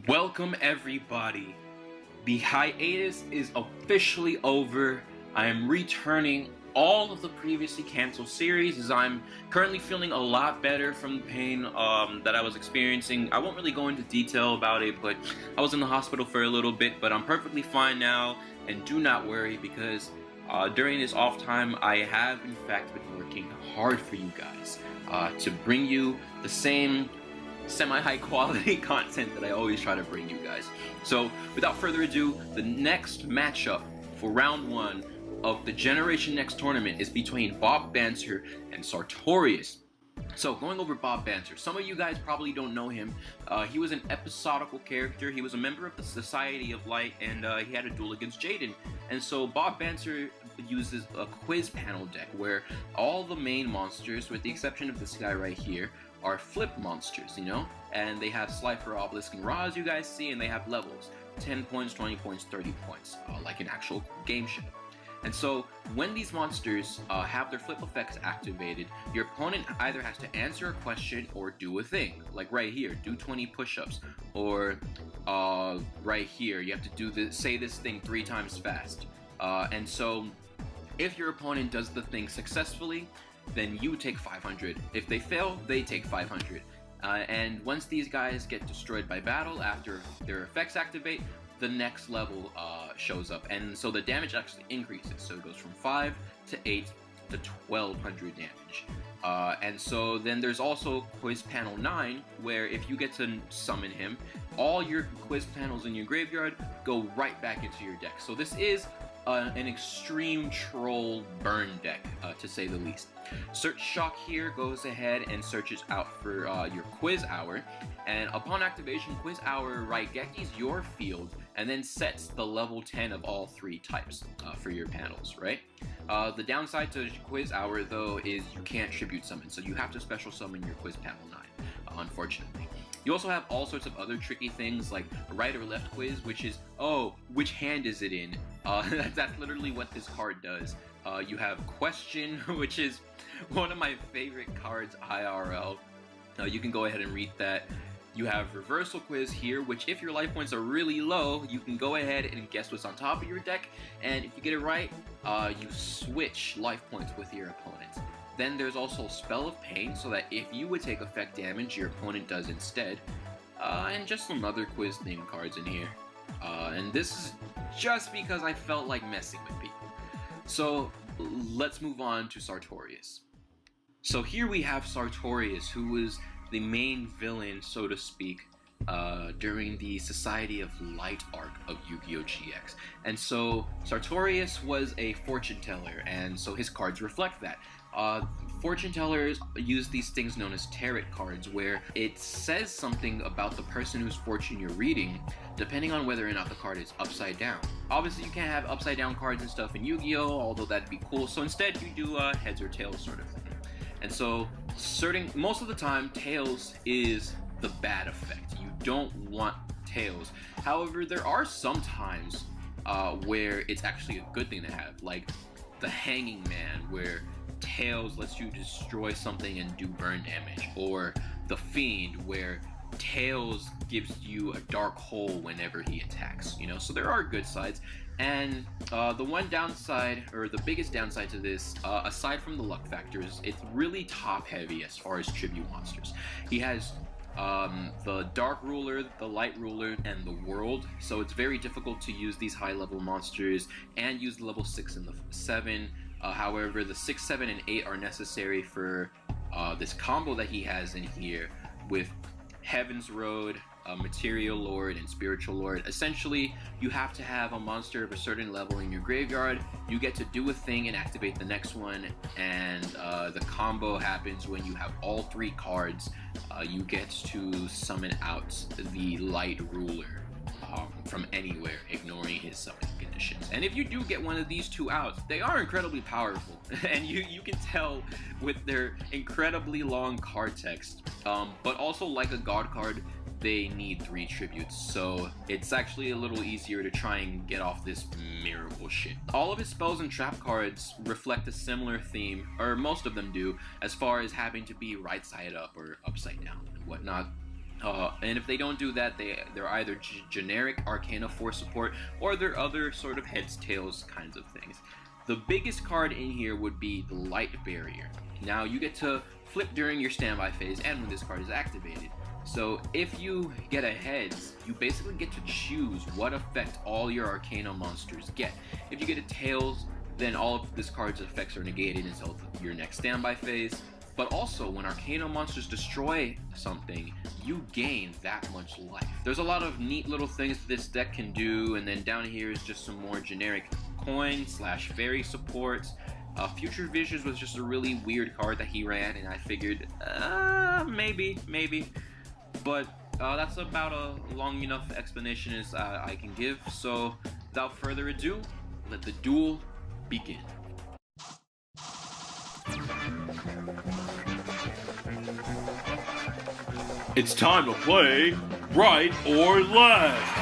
Welcome everybody. The hiatus is officially over. I am returning all of the previously canceled series as I'm currently feeling a lot better from the pain that I was experiencing. I won't really go into detail about it, but I was in the hospital for a little bit, but I'm perfectly fine now, and do not worry because during this off time I have in fact been working hard for you guys to bring you the same semi-high quality content that I always try to bring you guys. So without further ado, the next matchup for round 1 of the Generation Next tournament is between Bob Banter and Sartorius. So going over Bob Banter, some of you guys probably don't know him. He was an episodical character. He was a member of the Society of Light, and he had a duel against Jaden. And so Bob Banter uses a quiz panel deck where all the main monsters, with the exception of this guy right here, are flip monsters, you know? And they have Slifer, Obelisk, and Ra, as you guys see, and they have levels. 10 points, 20 points, 30 points, like an actual game show. And so, when these monsters have their flip effects activated, your opponent either has to answer a question or do a thing. Like right here, do 20 push-ups. Or right here, you have to say this thing 3 times fast. And so, if your opponent does the thing successfully, then you take 500. If they fail, they take 500. And once these guys get destroyed by battle after their effects activate, the next level shows up, and so the damage actually increases. So it goes from 5 to 8 to 1200 damage. And so then there's also Quiz Panel 9, where if you get to summon him, all your quiz panels in your graveyard go right back into your deck. So this is an extreme troll burn deck, to say the least. Search Shock here goes ahead and searches out for your Quiz Hour, and upon activation, Quiz Hour Raigekis your field and then sets the level 10 of all 3 types for your panels, right? The downside to Quiz Hour, though, is you can't tribute summon, so you have to special summon your Quiz Panel 9, unfortunately. You also have all sorts of other tricky things like right or left quiz, which is, oh, which hand is it in? That's literally what this card does. You have question, which is one of my favorite cards IRL. You can go ahead and read that. You have reversal quiz here, which if your life points are really low, you can go ahead and guess what's on top of your deck, and if you get it right, you switch life points with your opponent. Then there's also Spell of Pain, so that if you would take effect damage, your opponent does instead. And just some other quiz themed cards in here. And this is just because I felt like messing with people. So let's move on to Sartorius. So here we have Sartorius, who was the main villain, so to speak, during the Society of Light arc of Yu-Gi-Oh! GX. And so Sartorius was a fortune teller, and so his cards reflect that. Fortune tellers use these things known as tarot cards, where it says something about the person whose fortune you're reading, depending on whether or not the card is upside down. Obviously, you can't have upside down cards and stuff in Yu-Gi-Oh!, although that'd be cool, so instead you do heads or tails sort of thing. And so, most of the time, tails is the bad effect. You don't want tails. However, there are some times where it's actually a good thing to have, like the Hanging Man, where tails lets you destroy something and do burn damage, or the Fiend, where tails gives you a dark hole whenever he attacks, you know. So there are good sides, and the one downside, or the biggest downside to this, aside from the luck factors, it's really top heavy as far as tribute monsters. He has the Dark Ruler, the Light Ruler, and the World, so it's very difficult to use these high level monsters and use the level 6 and the 7. However, the 6, 7, and 8 are necessary for this combo that he has in here with Heaven's Road, Material Lord, and Spiritual Lord. Essentially, you have to have a monster of a certain level in your graveyard. You get to do a thing and activate the next one, and the combo happens when you have all 3 cards. You get to summon out the Light Ruler from anywhere, ignoring his summoning conditions. And if you do get one of these 2 out, they are incredibly powerful, and you can tell with their incredibly long card text. But also, like a god card, they need 3 tributes, so it's actually a little easier to try and get off this miracle shit. All of his spells and trap cards reflect a similar theme, or most of them do, as far as having to be right side up or upside down and whatnot. And if they don't do that, they're either generic Arcana Force support, or they're other sort of heads, tails kinds of things. The biggest card in here would be the Light Barrier. Now you get to flip during your standby phase and when this card is activated. So if you get a heads, you basically get to choose what effect all your Arcana monsters get. If you get a tails, then all of this card's effects are negated until your next standby phase. But also, when Arcana monsters destroy something, you gain that much life. There's a lot of neat little things this deck can do, and then down here is just some more generic coin / fairy supports. Future Visions was just a really weird card that he ran, and I figured, maybe. But that's about a long enough explanation as I can give. So, without further ado, let the duel begin. It's time to play right or left.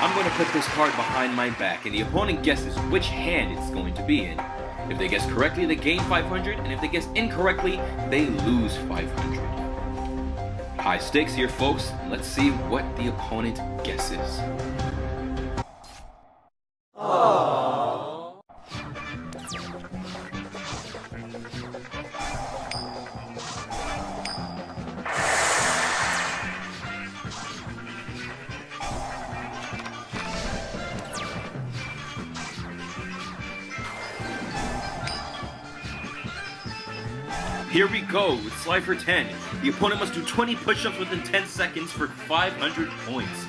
I'm going to put this card behind my back, and the opponent guesses which hand it's going to be in. If they guess correctly, they gain 500, and if they guess incorrectly, they lose 500. High stakes here, folks. Let's see what the opponent guesses. Here we go with Slifer 10. The opponent must do 20 push-ups within 10 seconds for 500 points.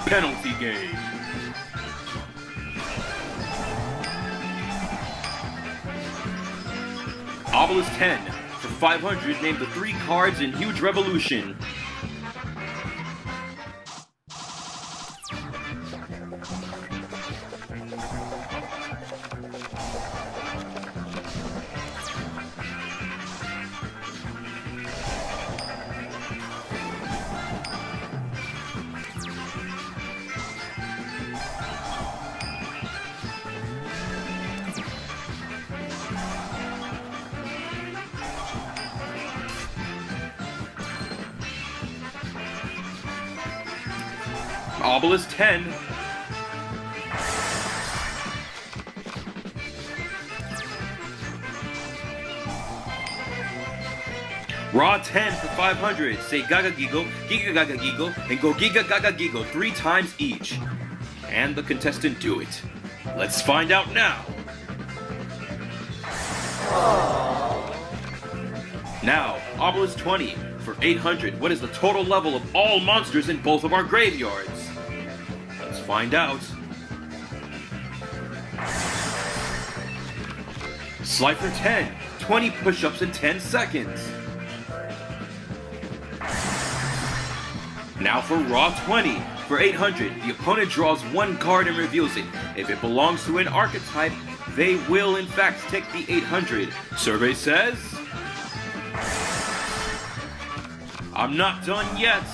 Penalty game. Obelisk 10. For 500, name the 3 cards in Huge Revolution. Obelisk 10. Raw 10 for 500. Say Gaga Giggle, Giga Gaga Giggle, and go Giga Gaga Giggle 3 times each. Can the contestant do it? Let's find out now. Now, Obelisk 20 for 800. What is the total level of all monsters in both of our graveyards? Let's find out. Slifer 10, 20 push-ups in 10 seconds. Now for Raw 20, for 800, the opponent draws 1 card and reveals it. If it belongs to an archetype, they will in fact take the 800. Survey says... I'm not done yet.